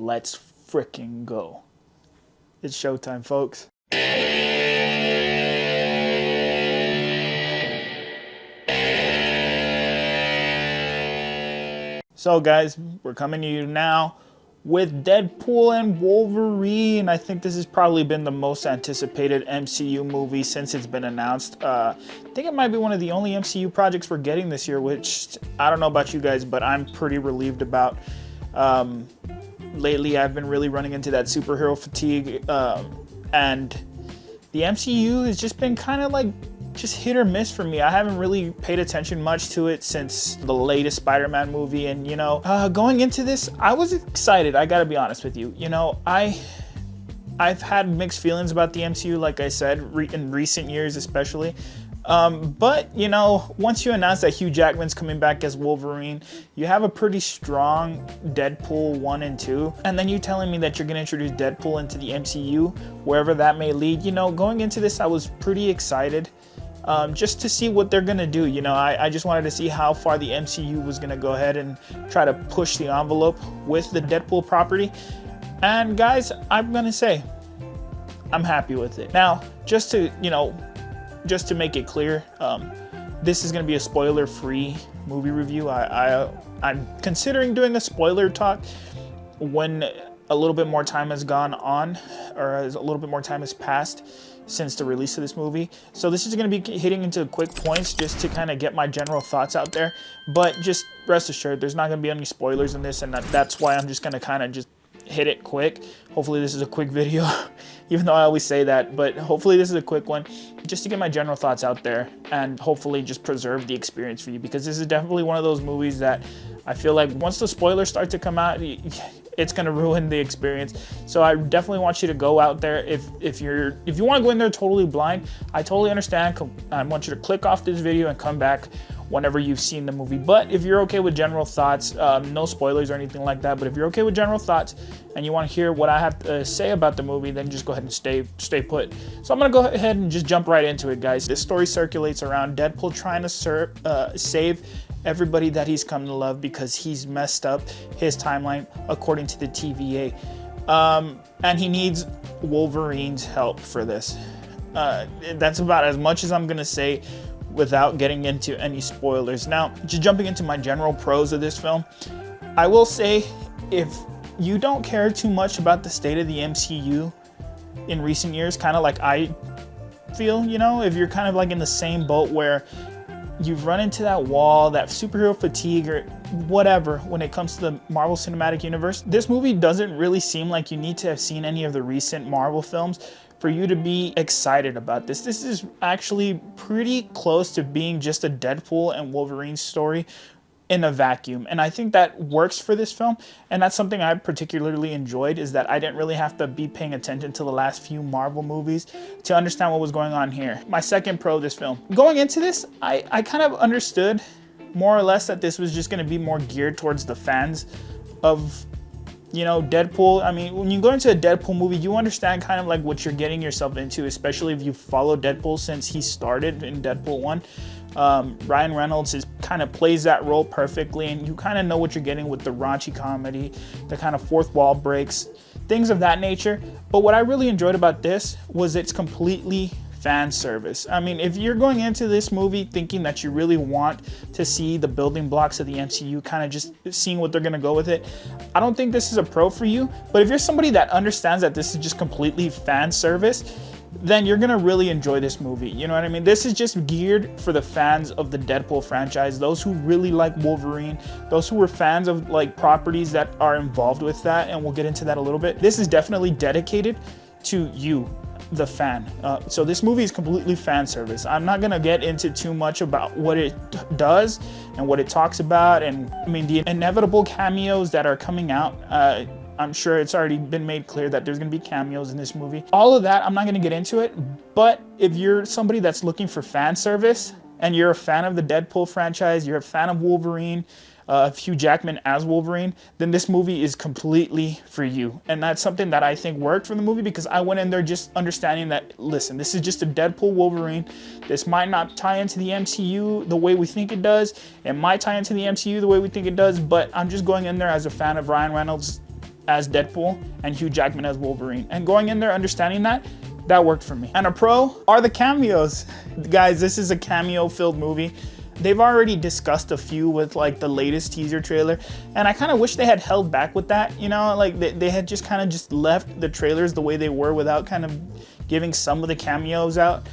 Let's frickin' go. It's showtime, folks. So guys, we're coming to you now with Deadpool and Wolverine. I think this has probably been the most anticipated MCU movie since it's been announced. I think it might be one of the only MCU projects we're getting this year, which I don't know about you guys, but I'm pretty relieved about. Lately, I've been really running into that superhero fatigue, and the MCU has just been kind of like just hit or miss for me. I haven't really paid attention much to it since the latest Spider-Man movie, and you know, going into this, I was excited. I gotta be honest with you. You know, I've had mixed feelings about the MCU, like I said, in recent years especially. But you know, once you announce that Hugh Jackman's coming back as Wolverine, you have a pretty strong Deadpool 1 and 2, and then you telling me that you're gonna introduce Deadpool into the MCU, wherever that may lead. You know, going into this, I was pretty excited. Just to see what they're gonna do. You know, I just wanted to see how far the MCU was gonna go ahead and try to push the envelope with the Deadpool property. And guys, I'm gonna say, I'm happy with it. Now, just to make it clear, this is gonna be a spoiler-free movie review. I'm considering doing a spoiler talk when a little bit more time has gone on, or as a little bit more time has passed since the release of this movie. So this is going to be hitting into quick points just to kind of get my general thoughts out there. But just rest assured, there's not going to be any spoilers in this, and that's why I'm just going to kind of just hit it quick. Hopefully this is a quick video, even though I always say that, but hopefully this is a quick one just to get my general thoughts out there and hopefully just preserve the experience for you, because this is definitely one of those movies that I feel like once the spoilers start to come out, it's gonna ruin the experience. So I definitely want you to go out there. If you want to go in there totally blind, I totally understand. I want you to click off this video and come back whenever you've seen the movie. But if you're okay with general thoughts, no spoilers or anything like that, but if you're okay with general thoughts and you want to hear what I have to say about the movie, then just go ahead and stay put. So I'm gonna go ahead and just jump right into it, guys. This story circulates around Deadpool trying to save everybody that he's come to love because he's messed up his timeline according to the TVA, and he needs Wolverine's help for this. That's about as much as I'm gonna say without getting into any spoilers. Now, just jumping into my general pros of this film, I will say, if you don't care too much about the state of the MCU in recent years, kind of like I feel, you know, if you're kind of like in the same boat where you've run into that wall, that superhero fatigue or whatever when it comes to the Marvel Cinematic Universe, this movie doesn't really seem like you need to have seen any of the recent Marvel films for you to be excited about this. This is actually pretty close to being just a Deadpool and Wolverine story in a vacuum, and I think that works for this film. And that's something I particularly enjoyed, is that I didn't really have to be paying attention to the last few Marvel movies to understand what was going on here. My second pro of this film, going into this, I kind of understood more or less that this was just going to be more geared towards the fans of, you know, Deadpool. I mean, when you go into a Deadpool movie, you understand kind of like what you're getting yourself into, especially if you follow Deadpool since he started in Deadpool 1. Ryan Reynolds kind of plays that role perfectly, and you kind of know what you're getting with the raunchy comedy, the kind of fourth wall breaks, things of that nature. But what I really enjoyed about this was it's completely fan service. I mean, if you're going into this movie thinking that you really want to see the building blocks of the MCU, kind of just seeing what they're gonna go with it, I don't think this is a pro for you. But if you're somebody that understands that this is just completely fan service, then you're gonna really enjoy this movie. You know what I mean? This is just geared for the fans of the Deadpool franchise, those who really like Wolverine, those who were fans of like properties that are involved with that, and we'll get into that a little bit. This is definitely dedicated to you, the fan. So this movie is completely fan service. I'm not gonna get into too much about what it does and what it talks about, and I mean the inevitable cameos that are coming out. I'm sure it's already been made clear that there's gonna be cameos in this movie. All of that, I'm not gonna get into it, but if you're somebody that's looking for fan service and you're a fan of the Deadpool franchise, you're a fan of Wolverine, Hugh Jackman as Wolverine, then this movie is completely for you. And that's something that I think worked for the movie, because I went in there just understanding that, listen, this is just a Deadpool Wolverine. This might not tie into the MCU the way we think it does. It might tie into the MCU the way we think it does, but I'm just going in there as a fan of Ryan Reynolds, as Deadpool and Hugh Jackman as Wolverine. And going in there understanding that worked for me. And a pro are the cameos. Guys, this is a cameo-filled movie. They've already discussed a few with like the latest teaser trailer, and I kind of wish they had held back with that, you know, like they had just kind of just left the trailers the way they were without kind of giving some of the cameos out.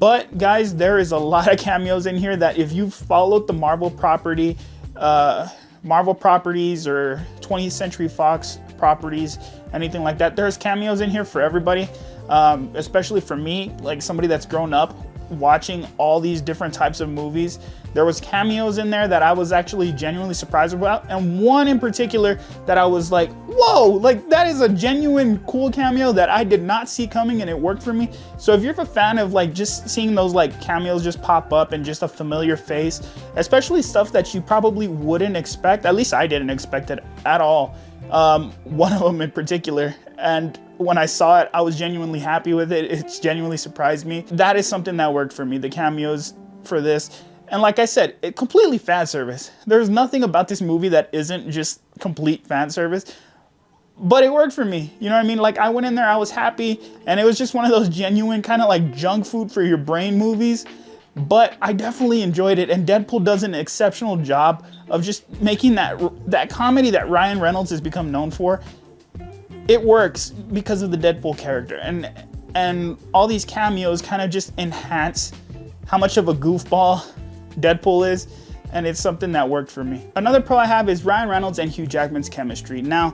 But guys, there is a lot of cameos in here that if you've followed the Marvel property, Marvel properties or 20th Century Fox properties, anything like that, there's cameos in here for everybody, especially for me, like somebody that's grown up watching all these different types of movies. There was cameos in there that I was actually genuinely surprised about, and one in particular that I was like, whoa, like that is a genuine cool cameo that I did not see coming, and it worked for me. So if you're a fan of like just seeing those like cameos just pop up and just a familiar face, especially stuff that you probably wouldn't expect, at least I didn't expect it at all, one of them in particular, and when I saw it, I was genuinely happy with it. It's genuinely surprised me. That is something that worked for me, the cameos for this. And like I said, it completely fan service. There's nothing about this movie that isn't just complete fan service, but it worked for me. You know what I mean? Like I went in there, I was happy, and it was just one of those genuine kind of like junk food for your brain movies, but I definitely enjoyed it. And Deadpool does an exceptional job of just making that comedy that Ryan Reynolds has become known for. It works because of the Deadpool character, and all these cameos kind of just enhance how much of a goofball Deadpool is, and it's something that worked for me. Another pro I have is Ryan Reynolds and Hugh Jackman's chemistry. Now,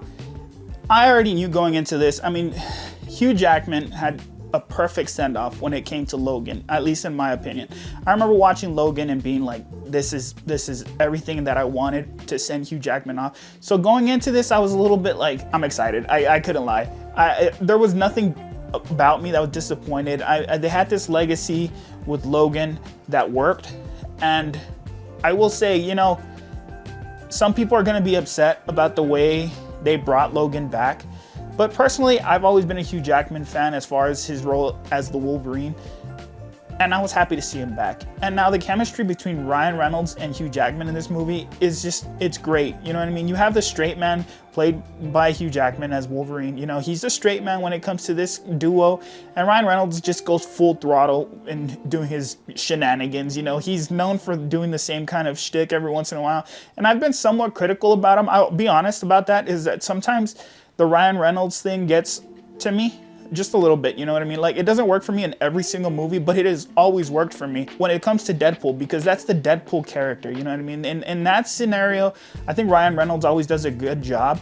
I already knew going into this, I mean, Hugh Jackman had a perfect send-off when it came to Logan, at least in my opinion. I remember watching Logan and being like, this is everything that I wanted to send Hugh Jackman off. So going into this, I was a little bit like, I'm excited. I couldn't lie. There was nothing about me that was disappointed. They had this legacy with Logan that worked. And I will say, you know, some people are gonna be upset about the way they brought Logan back. But personally, I've always been a Hugh Jackman fan as far as his role as the Wolverine, and I was happy to see him back. And now the chemistry between Ryan Reynolds and Hugh Jackman in this movie is just, it's great. You know what I mean? You have the straight man played by Hugh Jackman as Wolverine. You know, he's the straight man when it comes to this duo, and Ryan Reynolds just goes full throttle in doing his shenanigans. You know, he's known for doing the same kind of shtick every once in a while, and I've been somewhat critical about him. I'll be honest about that, is that sometimes the Ryan Reynolds thing gets to me just a little bit, you know what I mean? Like, it doesn't work for me in every single movie, but it has always worked for me when it comes to Deadpool, because that's the Deadpool character, you know what I mean? In that scenario, I think Ryan Reynolds always does a good job.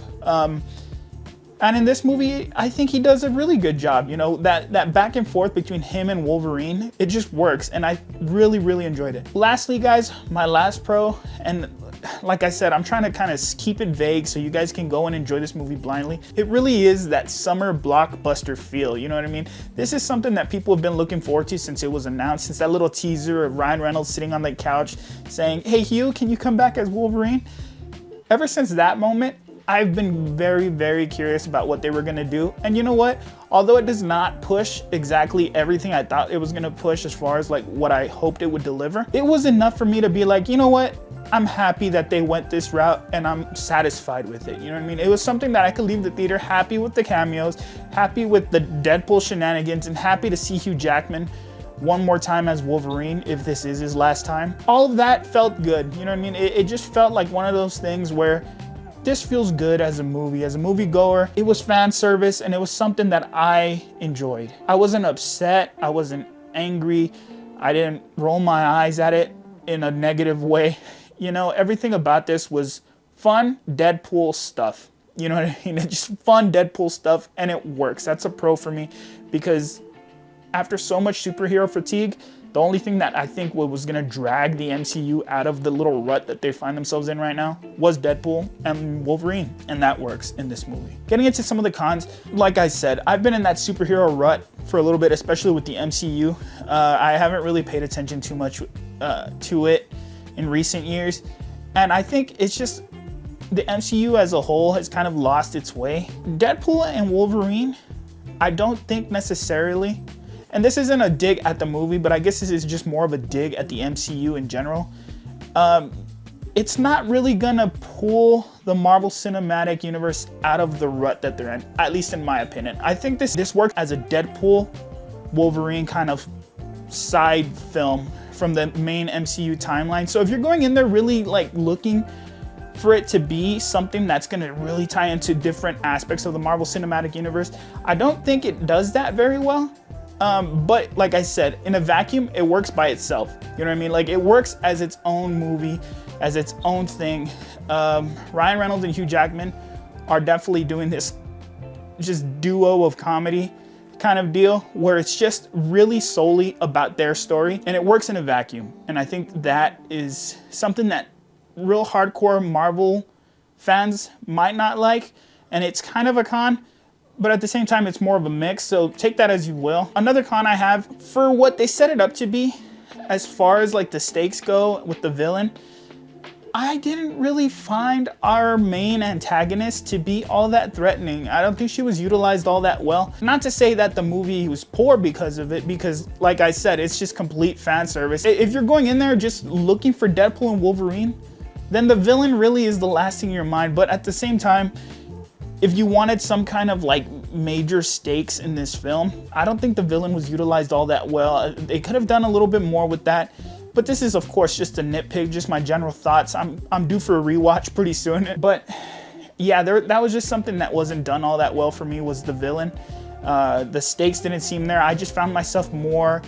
And in this movie, I think he does a really good job. You know, that back and forth between him and Wolverine, it just works, and I really, really enjoyed it. Lastly, guys, my last pro, and like I said, I'm trying to kind of keep it vague so you guys can go and enjoy this movie blindly. It really is that summer blockbuster feel, you know what I mean? This is something that people have been looking forward to since it was announced, since that little teaser of Ryan Reynolds sitting on the couch saying, hey Hugh, can you come back as Wolverine? Ever since that moment, I've been very, very curious about what they were gonna do. And you know what? Although it does not push exactly everything I thought it was gonna push as far as like what I hoped it would deliver, it was enough for me to be like, you know what? I'm happy that they went this route, and I'm satisfied with it. You know what I mean? It was something that I could leave the theater happy with the cameos, happy with the Deadpool shenanigans, and happy to see Hugh Jackman one more time as Wolverine, if this is his last time. All of that felt good. You know what I mean? It just felt like one of those things where this feels good as a movie. As a moviegoer, it was fan service, and it was something that I enjoyed. I wasn't upset. I wasn't angry. I didn't roll my eyes at it in a negative way. You know, everything about this was fun Deadpool stuff. You know what I mean? It's just fun Deadpool stuff, and it works. That's a pro for me, because after so much superhero fatigue, the only thing that I think was gonna drag the MCU out of the little rut that they find themselves in right now was Deadpool and Wolverine, and that works in this movie. Getting into some of the cons, like I said, I've been in that superhero rut for a little bit, especially with the MCU. I haven't really paid attention too much to it in recent years, and I think it's just the MCU as a whole has kind of lost its way. Deadpool and Wolverine, I don't think necessarily, and this isn't a dig at the movie, but I guess this is just more of a dig at the MCU in general. it's not really gonna pull the Marvel Cinematic Universe out of the rut that they're in, at least in my opinion. I think this works as a Deadpool, Wolverine kind of side film from the main MCU timeline. So if you're going in there really like looking for it to be something that's gonna really tie into different aspects of the Marvel Cinematic Universe, I don't think it does that very well. But like I said, in a vacuum, it works by itself. You know what I mean? Like, it works as its own movie, as its own thing. Ryan Reynolds and Hugh Jackman are definitely doing this just duo of comedy kind of deal where it's just really solely about their story, and it works in a vacuum. And I think that is something that real hardcore Marvel fans might not like, and it's kind of a con, but at the same time it's more of a mix, so take that as you will. Another con I have for what they set it up to be, as far as like the stakes go with the villain, I didn't really find our main antagonist to be all that threatening. I don't think she was utilized all that well. Not to say that the movie was poor because of it, because like I said, it's just complete fan service. If you're going in there just looking for Deadpool and Wolverine, then the villain really is the last thing in your mind. But at the same time, if you wanted some kind of like major stakes in this film, I don't think the villain was utilized all that well. They could have done a little bit more with that. But this is, of course, just a nitpick, just my general thoughts. I'm due for a rewatch pretty soon. But yeah, that was just something that wasn't done all that well for me, was the villain. The stakes didn't seem there. I just found myself more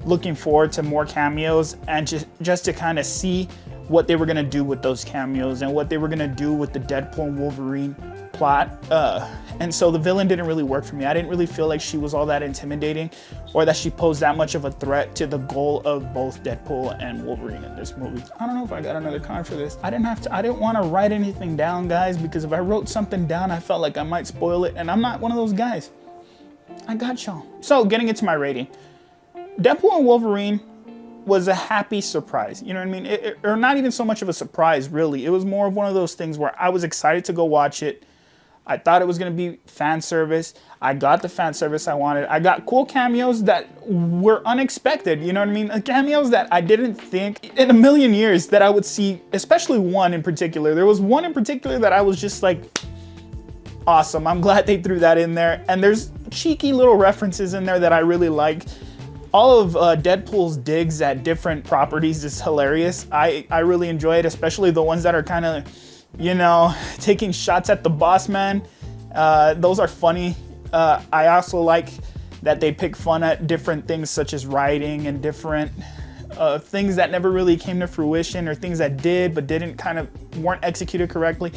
looking forward to more cameos, and just to kind of see what they were gonna do with those cameos and what they were gonna do with the Deadpool and Wolverine plot. And so the villain didn't really work for me. I didn't really feel like she was all that intimidating, or that she posed that much of a threat to the goal of both Deadpool and Wolverine in this movie. I don't know if I got another con for this. I didn't want to write anything down, guys, because if I wrote something down, I felt like I might spoil it, and I'm not one of those guys. I got y'all. So getting into my rating, Deadpool and Wolverine was a happy surprise. You know what I mean? Or not even so much of a surprise, really. It was more of one of those things where I was excited to go watch it. I thought it was gonna be fan service. I got the fan service I wanted. I got cool cameos that were unexpected, you know what I mean? Cameos that I didn't think in a million years that I would see, especially one in particular. There was one in particular that I was just like, awesome. I'm glad they threw that in there. And there's cheeky little references in there that I really like. All of Deadpool's digs at different properties is hilarious. I really enjoy it, especially the ones that are kind of, you know, taking shots at the boss man. Those are funny. I also like that they pick fun at different things such as writing and different things that never really came to fruition, or things that did but weren't executed correctly.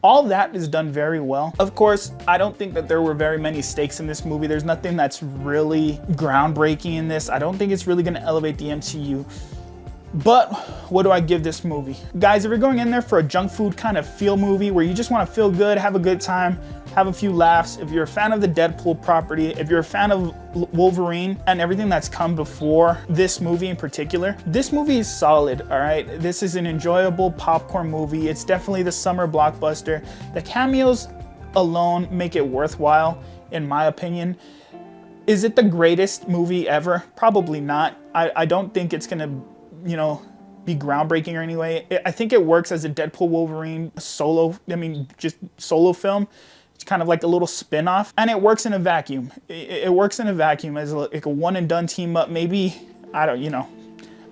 All that is done very well. Of course, I don't think that there were very many stakes in this movie. There's nothing that's really groundbreaking in this. I don't think it's really gonna elevate the MCU. But what do I give this movie? Guys, if you're going in there for a junk food kind of feel movie where you just want to feel good, have a good time, have a few laughs, if you're a fan of the Deadpool property, if you're a fan of Wolverine and everything that's come before this movie in particular, this movie is solid, all right? This is an enjoyable popcorn movie. It's definitely the summer blockbuster. The cameos alone make it worthwhile, in my opinion. Is it the greatest movie ever? Probably not. I don't think it's gonna, you know, be groundbreaking or anyway. I think it works as a Deadpool Wolverine solo film. It's kind of like a little spin-off, and it works in a vacuum. It works in a vacuum as like a one and done team up. Maybe, I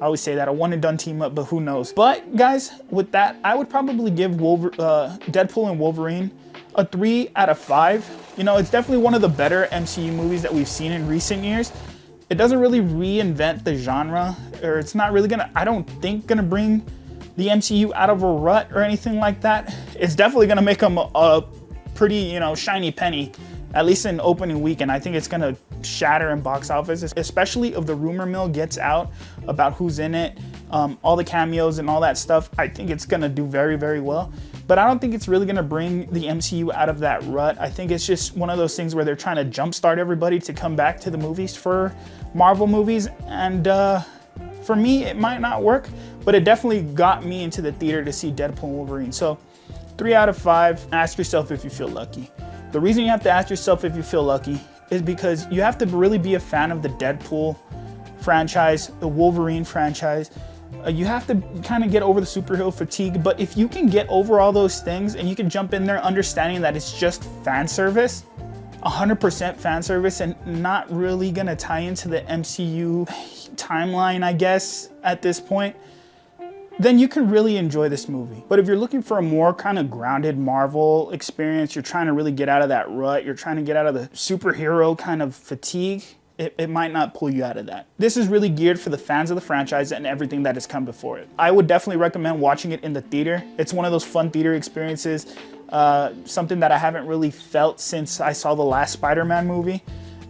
always say that, a one and done team up, but who knows? But guys, with that, I would probably give Deadpool and Wolverine a 3 out of 5. You know, it's definitely one of the better MCU movies that we've seen in recent years. It doesn't really reinvent the genre, or it's not really gonna, I don't think, gonna bring the MCU out of a rut or anything like that. It's definitely gonna make them a pretty, you know, shiny penny, at least in opening weekend. I think it's gonna shatter in box office, especially if the rumor mill gets out about who's in it, all the cameos and all that stuff. I think it's gonna do very, very well. But I don't think it's really gonna bring the MCU out of that rut. I think it's just one of those things where they're trying to jumpstart everybody to come back to the movies for Marvel movies. And for me, it might not work, but it definitely got me into the theater to see Deadpool and Wolverine. So 3 out of 5, ask yourself if you feel lucky. The reason you have to ask yourself if you feel lucky is because you have to really be a fan of the Deadpool franchise, the Wolverine franchise, You have to kind of get over the superhero fatigue, but if you can get over all those things and you can jump in there understanding that it's just fan service, 100% fan service, and not really gonna tie into the MCU timeline, I guess, at this point, then you can really enjoy this movie. But if you're looking for a more kind of grounded Marvel experience, you're trying to really get out of that rut, you're trying to get out of the superhero kind of fatigue, it might not pull you out of that. This is really geared for the fans of the franchise and everything that has come before it. I would definitely recommend watching it in the theater. It's one of those fun theater experiences, something that I haven't really felt since I saw the last Spider-Man movie.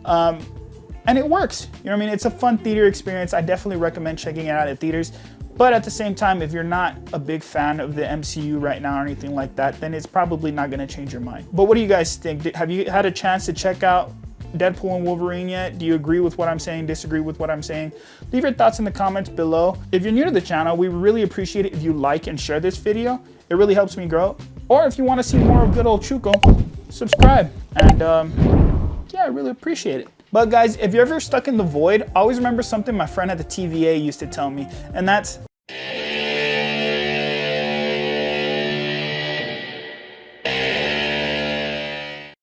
And it works. You know what I mean? It's a fun theater experience. I definitely recommend checking it out at theaters. But at the same time, if you're not a big fan of the MCU right now or anything like that, then it's probably not going to change your mind. But what do you guys think? Have you had a chance to check out Deadpool and Wolverine yet? Do you agree with what I'm saying? Disagree with what I'm saying? Leave your thoughts in the comments below. If you're new to the channel, we really appreciate it if you like and share this video. It really helps me grow. Or if you want to see more of good old Chuco, subscribe. And yeah, I really appreciate it. But guys, if you're ever stuck in the void, always remember something my friend at the TVA used to tell me, and that's